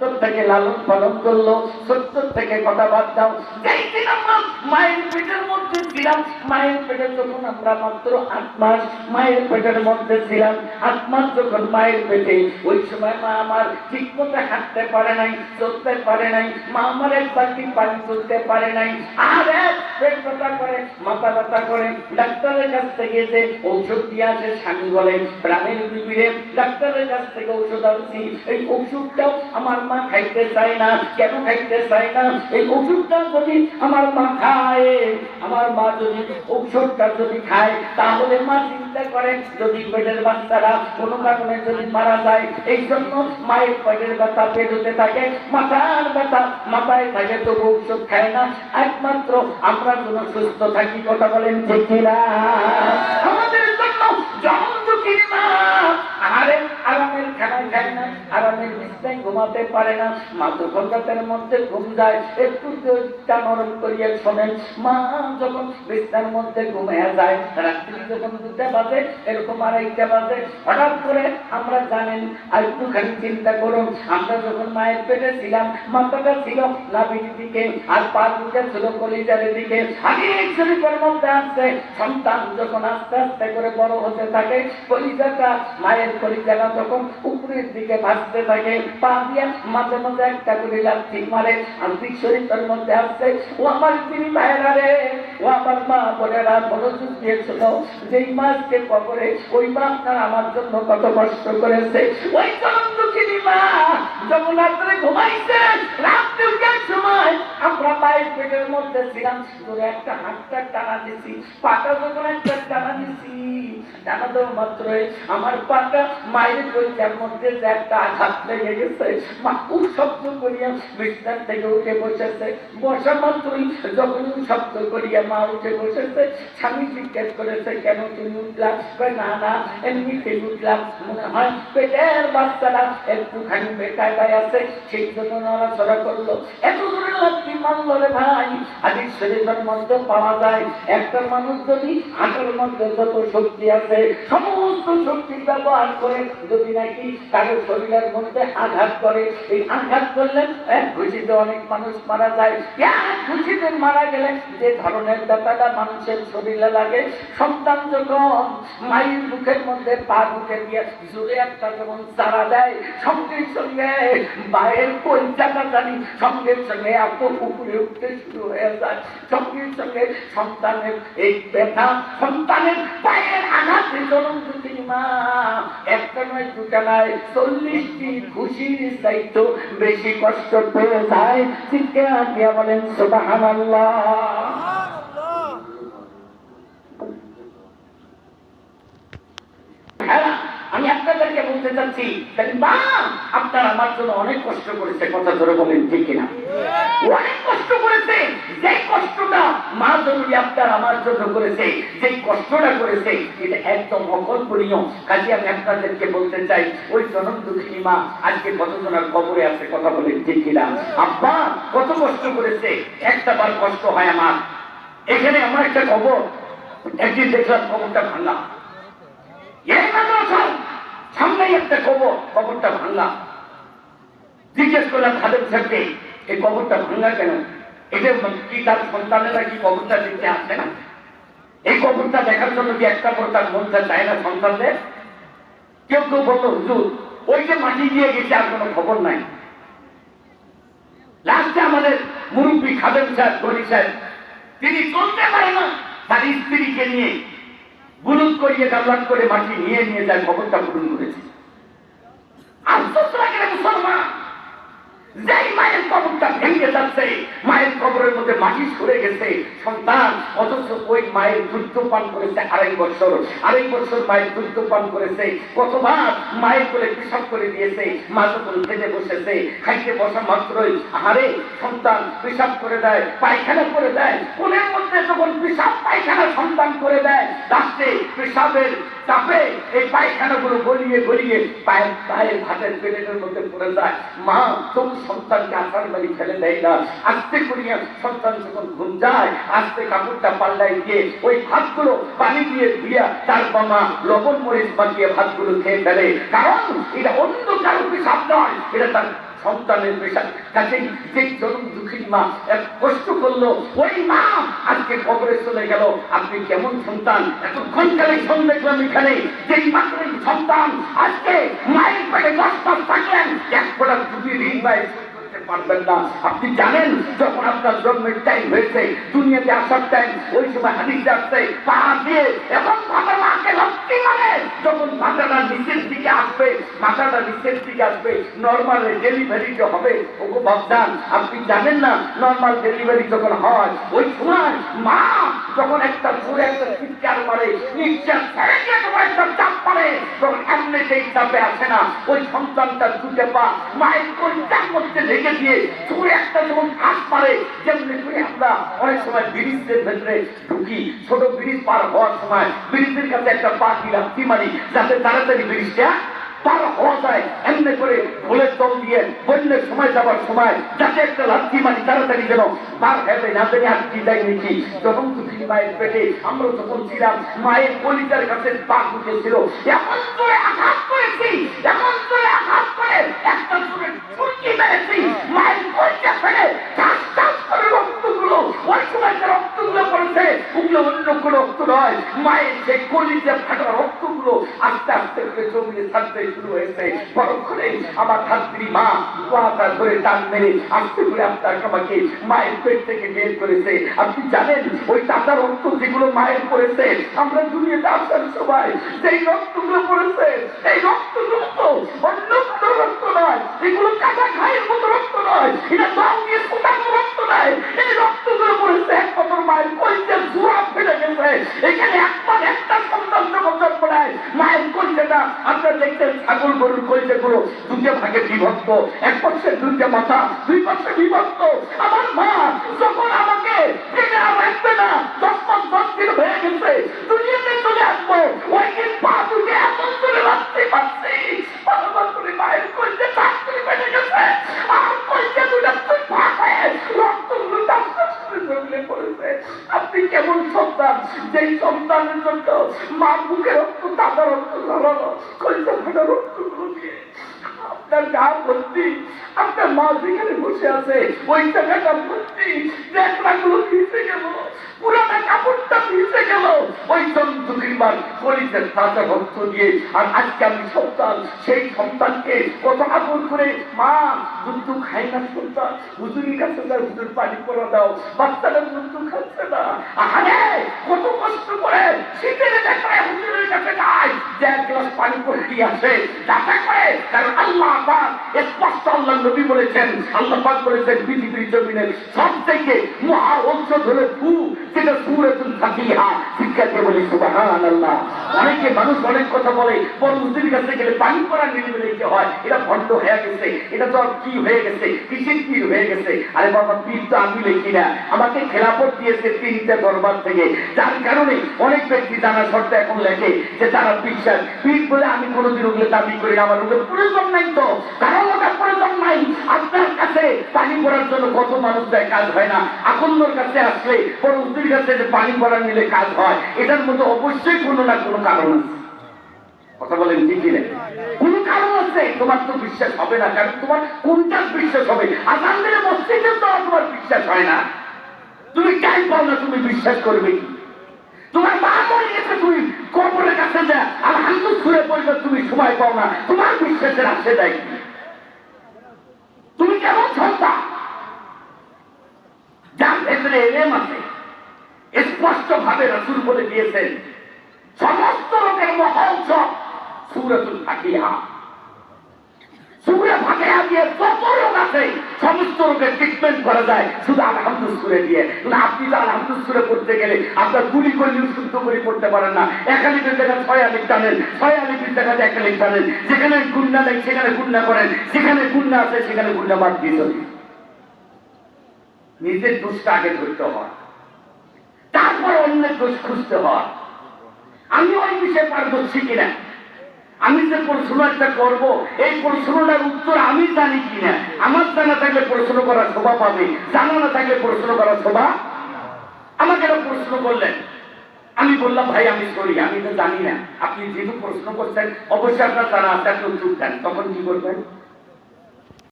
থেকে লালন পালন করলো, 70 থেকে কথা বাদ দাও। যেই দিন আমরা মায়ের পেটের মধ্যে ছিলাম, মায়ের পেটে যখন আমরা মাত্র 8 মাস মায়ের পেটের মধ্যে ছিলাম, 8 মাস যখন মায়ের পেটে, ওই সময় মা আমার ঠিক মতো হাঁটতে পারে নাই, চলতে পারে নাই, মা আমার এক বালতি পানি তুলতে পারে নাই। আর পেট ব্যথা করে, মাথা ব্যথা করে, ডাক্তারের কাছ থেকে যে ঔষধ দিয়ে আসে, স্বামী বলেন প্রাণের বিবিরে ডাক্তারের কাছ থেকে ঔষধ আনছি, এই ওষুধটাও আমার মা খাইতে চায় না। কেন খাইতে চায় না? এই ওষুধটা যদি আমার মা খায়, আমার মা যদি ঔষধটা যদি খায়, তাহলে মা চিন্তা করে যদি পেটের বাচ্চারা কোনো কারণে যদি মারা যায়, এই জন্য মায়ের পেটের ব্যথা পেট হতে থাকে, মাথার ব্যথা মাথায় থাকে, তবু ঔষধ খায় না, একমাত্র আমরা যেন সুস্থ থাকি। কথা বলেন ঠিক না? আমাদের জন্য জন্মদুঃখী মা আহারে আরামের খানা খায় না, আরামের বিছানায় ঘুমাতে পারে না। মা যখন রাতের মধ্যে ঘুম যায়, একটু নরম করিয়া শোনেন, মা যখন বিছানার মধ্যে ঘুমিয়ে যায়, রাত্রি যখন 2টা বাজে, এরকম 2:30 বাজে, হঠাৎ করে আমরা জানেন, আর একটুখানি চিন্তা করুন, আমরা যখন মায়ের পেটে ছিলাম, মাথাটা ছিল নাভির দিকে, আর পা দুটো ছিল কলিজার দিকে, অনেক শরীরের মধ্যে আসছে। সন্তান যখন আস্তে আস্তে করে বড় হতে থাকে, কলিজাটা, মায়ের কলিজাটা যখন উপরের দিকে ভাসতে থাকে, পা দিয়ে মাঝে মাঝে একটা করে লাথি মারে, আন্তরিক শরীরের মধ্যে আসছে। ও আমার তিনি ভাইরা রে, ও আমার মা বোনেরা, মনোযোগ দিয়েছিল, যেই মাছকে কবরে, ওই মা আপনার আমার জন্য কত কষ্ট করেছে। ওই জন্মদুঃখিনী মা যখন রাত্রে ঘুমাইছে, রাত্রে উঠার সময় আমরা মায়ের পেটের মধ্যে ছিলাম, ধরে একটা হাতটা টানা দিছি, পাটা যখন একটা টানা দিছি, টানা দেওয়া মাত্রই আমার পাটা মায়ের কলিজার মধ্যে যে একটা আঘাত লেগে গেছে। মা খুব শব্দ করিয়া বিছানা থেকে উঠে বসেছে, বসা মাত্রই যখন শব্দ করিয়া মা উঠে বসেছে, স্বামী জিজ্ঞেস করেছে কেন তুমি উঠলাম? না না, এমনিতে উঠলাম, মনে হয় পেটের বাচ্চারা একটুখানি বেকায় আছে, সেই জন্য নড়াচড়া করলো। এত দূরে লাথি মারলো রে ভাই। হাদিস শরীফের মধ্যে পাওয়া যায়, একটা মানুষ যদি হাতের মধ্যে যত শক্তি আছে, সমস্ত শক্তি ব্যবহার করে যদি নাকি কারো শরীরের মধ্যে আঘাত করে, এই আঘাত করলে এক ঘুষিতে অনেক মানুষ মারা যায়। এক ঘুষিতে মারা গেলে যে ধরনের ব্যথাটা মানুষের শরীরে লাগে, সন্তান যখন মায়ের মুখের মধ্যে পা ঢুকে দিয়ে জোরে একটা যেমন চারা দেয়, সঙ্গে সঙ্গে মায়ের কলিজাটা জানি সঙ্গে সঙ্গে এত উপরে উঠতে শুরু হয়ে যায়। সঙ্গে সঙ্গে সন্তানের এই ব্যথা, সন্তানের পায়ের আঘাতে জন্মদুঃখিনী মা একটা নয়, 2টা নয়, 40টি খুশির চাইতো বেশি কষ্ট পেয়ে যায়। চিৎকার বলেন সুবহানাল্লাহ। আমি আপনাদেরকে বলতে চাচ্ছি, মা আপনার আমার জন্য অনেক কষ্ট করেছে, কথা ধরে বলেন ঠিক কিনা? অনেক কষ্ট করেছে। যে কষ্টটা মা যদি আপনার আমার জন্য করেছে, যে কষ্টটা করেছে, এটা একদম অকল্পনীয়। কাজে আমি আপনাদেরকে বলতে চাই, ওই জন্মদুঃখিনী মা আজকে কতজনের কবরে আছে, কথা বলেন ঠিক কিনা? আব্বা কত কষ্ট করেছে, একটা বার কষ্ট হয় আমার। এখানে আমার একটা কবর, একদিন দেখলাম কবরটা ভাঙা, এই মাদ্রাসার সামনেই একটা কবর, কবরটা ভাঙা। জিজ্ঞেস করলাম খাদেম সাহেবকে, এই কবরটা ভাঙা কেন? এটা কি তার সন্তানেরা কি কবরটা দেখতে আসে না? এই কবরটা দেখার জন্য কি একটা পর তার মনটা চায় না সন্তানদের? কেউ কেউ বললো হুজুর ওই যে মাটি দিয়ে গেছে, আর কোনো খবর নাই। লাস্টে আমাদের মুরব্বী খাদেম সাহেব, গনি সাহেব, তিনি চলতে পারে না, তার স্ত্রীকে নিয়ে বুলুদ করিয়ে গামলাট করে মাটি নিয়ে নিয়ে যায়, খবরটা পূরণ করেছে। আশ্চর্য লাগে মুসলমান, যেই মায়ের কবরটা ভেঙে যাচ্ছে, মায়ের কবরের মধ্যে মাটি সরে গেছে সন্তান, অথচ ওই মায়ের দুধ পান করেছে 2.5 বছর, 2.5 বছর মায়ের দুধ পান করেছে। কতবার মায়ের কোলে পেশাব করে দিয়েছে, মা যখন খেতে বসেছে, খাইতে বসা মাত্রই আহারে সন্তান পেশাব করে দেয়, পায়খানা করে দেয়। কোলের মধ্যে যখন পেশাব পায়খানা সন্তান করে দেয়, লাস্টে পেশাবের চাপে এই পায়খানাগুলো গলিয়ে গলিয়ে পায়ের ভাতের প্লেটের মধ্যে পড়ে যায়। মা তবু সন্তানকে আসার বাড়ি ফেলে দেয় না। আস্তে করিয়া সন্তান যখন ঘুম যায়, আস্তে কাপড়টা পাল্লাই দিয়ে ওই ভাতগুলো পানি দিয়ে ধুইয়া তার বাবা লবণ মরিচ মাখিয়ে ভাতগুলো খেয়ে ফেলে। কারণ এটা অন্য কারো পেশাব নয়, এটা তার সন্তানের পেশা কাছেই যে জনম দুঃখী মা এক কষ্ট করলো, ওই মা আজকে কবরে চলে গেল। আপনি কেমন সন্তান? এতক্ষণ কালেকশন দেখলাম এখানে, যেই মাত্রই সন্তান আজকে মায়ের পেটে 10 মাস থাকলেন, এক ফোঁটা দুধের ঋণ মায়ের পারবেন না। আপনি জানেন যখন আপনার জন্মের টাইম হয়েছে, দুনিয়াতে আসার টাইম, ওই সময় হাদিসে আসছে পা দিয়ে এবং ভাবে মাকে লক্ষ্মী মানে যখন মাথাটা নিচের দিকে আসবে, মাথাটা নিচের দিকে আসবে, নর্মাল ডেলিভারি যে হবে, ওগো বাবদান আপনি জানেন না নর্মাল ডেলিভারি যখন হয় ওই সময় মা যখন একটা জোরে একটা চিৎকার মারে, নিঃশ্বাস ছেড়ে দিয়ে যখন একটা চাপ মারে, তখন এমনি সেই চাপে আসে না, ওই সন্তানটা দুটে পা মায়ের পরিত্যাগ করতে লেগে দিয়ে জোরে একটা যখন ঘাস মারে, যেমনি করে আমরা অনেক সময় ব্রিজের ভেতরে ঢুকি, ছোট ব্রিজ পার হওয়ার সময় ব্রিজের কাছে একটা পাখি লাফি মারি যাতে তাড়াতাড়ি ব্রিজটা পার হওয়া যায়, এমনি করে ভোলের দল দিয়ে বন্যের সময় যাবার সময় যাতে একটা লাঠি মারি তাড়াতাড়ি যেন পার হবে না, জানি আটকি যায় নাকি। যখন দুঃখী মায়ের পেটে আমরা যখন ছিলাম, মায়ের কলিজার কাছে পা ঢুকেছিল, এমন করে আঘাত করেছি, এমন করে আঘাত করে একটা জোরে ছুটকি মেরেছি, মায়ের কলিজা ফেলে ঠাস ঠাস করে রক্তগুলো, ওই সময় যে রক্তগুলো পড়েছে ওগুলো অন্য কোনো রক্ত নয়, মায়ের যে কলিজা ফাটা রক্তগুলো আস্তে আস্তে করে জমিয়ে থাকতে শুরু হয়েছে। পরক্ষণে আমার ছাত্রী মা পাটা ধরে টান মেরে আস্তে করে আপনার আমাকে মায়ের পেট থেকে বের করেছে। আপনি জানেন ওই টাকা রক্ত যেগুলো মায়ের পড়েছে, আমরা দুনিয়াতে আসার সময় সেই রক্তগুলো পড়েছে, এই রক্তগুলো তো অন্য কোনো রক্ত নয়, এগুলো কাটা খায়ের মতো রক্ত নয়, এটা দাম দিয়ে ফোটানো রক্ত নয়, এই রক্তগুলো পড়েছে একমাত্র মায়ের কলিজার জোড়া ফেলে গেছে। এখানে একবার একটা সন্তান যখন জন্ম নেয়, মায়ের কলিজাটা আপনারা দেখতেন ছাগল গরুর কলিজাগুলো দুটো ভাগে বিভক্ত, এক পাশে দুইটা মাথা, দুই পাশে বিভক্ত। আমার মা যখন আমাকে ফেলে আর রাখবে না, 10 মাস 10 দিন হয়ে গেছে, দুনিয়াতে চলে আসবো, ওই দিন পা দুটো এমন করে রাখতে পারছি, বারবার করে মায়ের কলিজা চাকরি বেড়ে গেছে, আর কলিজা দুটা তুই ভাগ হয়ে রক্তগুলো জমিয়ে পড়েছে। আপনি কেমন সন্তান, যেই সন্তানের জন্য মা মুখে রক্ত, তাজা রক্ত ঝরানো, কলিজা ফাটা রক্তগুলো দিয়ে আপনার গা ভর্তি, আপনার মা যেখানে বসে আছে ওই জায়গাটা ভর্তি, দেখলাগুলো ভিজে গেল, পুরাটা কাপড়টা ভিজে গেল, ওই জন্তুকিমার কলিজার তাজা রক্ত দিয়ে। আর আজকে আমি সন্তান, সেই সন্তানকে কত আদর করে মা দুধ খাই না সন্তান, হুজুরের কাছে তার হুজুর পানি করে দাও, বাচ্চাটা দুধ খাচ্ছে না, আরে কত কষ্ট করে শীতের দেখে হুজুরের কাছে যায়, যে এক গ্লাস পানি করে দিয়ে আসে যাতে করে, কারণ আল্লাহ পাক স্পষ্ট আল্লাহ নবী বলেছেন, আল্লাহ পাক বলেছেন পৃথিবীর জমিনের সবথেকে মহা ঔষধ হলো ফু, যেটা সূরাতুল ফাতিহা। শিক্ষাকে বলি সুবহানাল্লাহ। অনেকে মানুষ অনেক কথা বলে, বড় হুজুরের কাছে গেলে পানি পড়া নিলে কি হয়, এটা ভণ্ড হয়ে গেছে, এটা তো কি হয়ে গেছে, কিসের পীর হয়ে গেছে। আরে বাবা, পীর তো আমি লিখি না, আমাকে খেলাফত দিয়েছে 3টে দরবার থেকে, যার কারণে অনেক ব্যক্তি জানা শর্তে এখন লেখে যে তারা বিশ্বাস পীর বলে। আমি কোনোদিন ওগুলো দাবি করি না, আমার ওগুলো প্রয়োজন নাই, তো কারণ ওটা প্রয়োজন নাই। আপনার কাছে পানি পড়ার জন্য কত মানুষ দেয়, কাজ হয় না। আকন্যর কাছে আসলে বড় উদ্দির কাছে যে পানি পড়া নিলে কাজ হয়, এটার মধ্যে অবশ্যই কোনো না কোনো কারণ আছে। কথা বলেন ঠিক কিনা? কোন কারণ আছে, তোমার তো বিশ্বাস হবে না, কারণ তোমার কোনটা বিশ্বাস হবে? আজান দিলে মসজিদে তো তোমার বিশ্বাস হয় না, তুমি টাইম পাও না, তুমি বিশ্বাস করবে কি? তোমার মা মরে গেছে, তুমি কবরের কাছে যা আলহামদুলিল্লাহ ঘুরে পড়বে, তুমি সময় পাও না, তোমার বিশ্বাসের আসে দেয় কি? তুমি কেমন সন্তান যার ভেতরে এলেম আছে? স্পষ্ট ভাবে রাসূল বলে দিয়েছেন সমস্ত রোগের মহৌষধ সূরাতুল ফাতিহা। সূরা ফাতিহা দিয়ে যত রোগ আছে সমস্ত রোগের ট্রিটমেন্ট করা যায় শুধু আলহামদুলিল্লাহ সূরা দিয়ে। না, আপনি তো আলহামদুলিল্লাহ সূরা পড়তে গেলে আপনার গুলি করলেও শুদ্ধ করে পড়তে পারেন না। 1 আলিফের জায়গায় 6 আলিফ টানেন, 6 আলিফের জায়গায় 1 আলিফ টানেন, যেখানে গুণনা নেই সেখানে গুণনা করেন, যেখানে গুণনা আছে সেখানে গুণনা বাদ দিয়ে চলি। নিজের দোষটা আগে ধরতে হয়, তারপর অন্যের দোষ খুঁজতে হয়। আমি ওই বিষয়ে পারদর্শী কিনা, আমি যে প্রশ্ন একটা করবো, এই প্রশ্নটার উত্তর আমি জানি কিনা। আমার জানা থাকলে প্রশ্ন করার শোভা পাবে, জানা না থাকলে প্রশ্ন করার শোভা। আমাকে একটা প্রশ্ন করলেন, আমি বললাম ভাই আমি সরি, আমি তো জানি না। আপনি যেহেতু প্রশ্ন করছেন অবশ্যই আপনার জানা আছে, আপনি উত্তর দেন। তখন কি করবেন?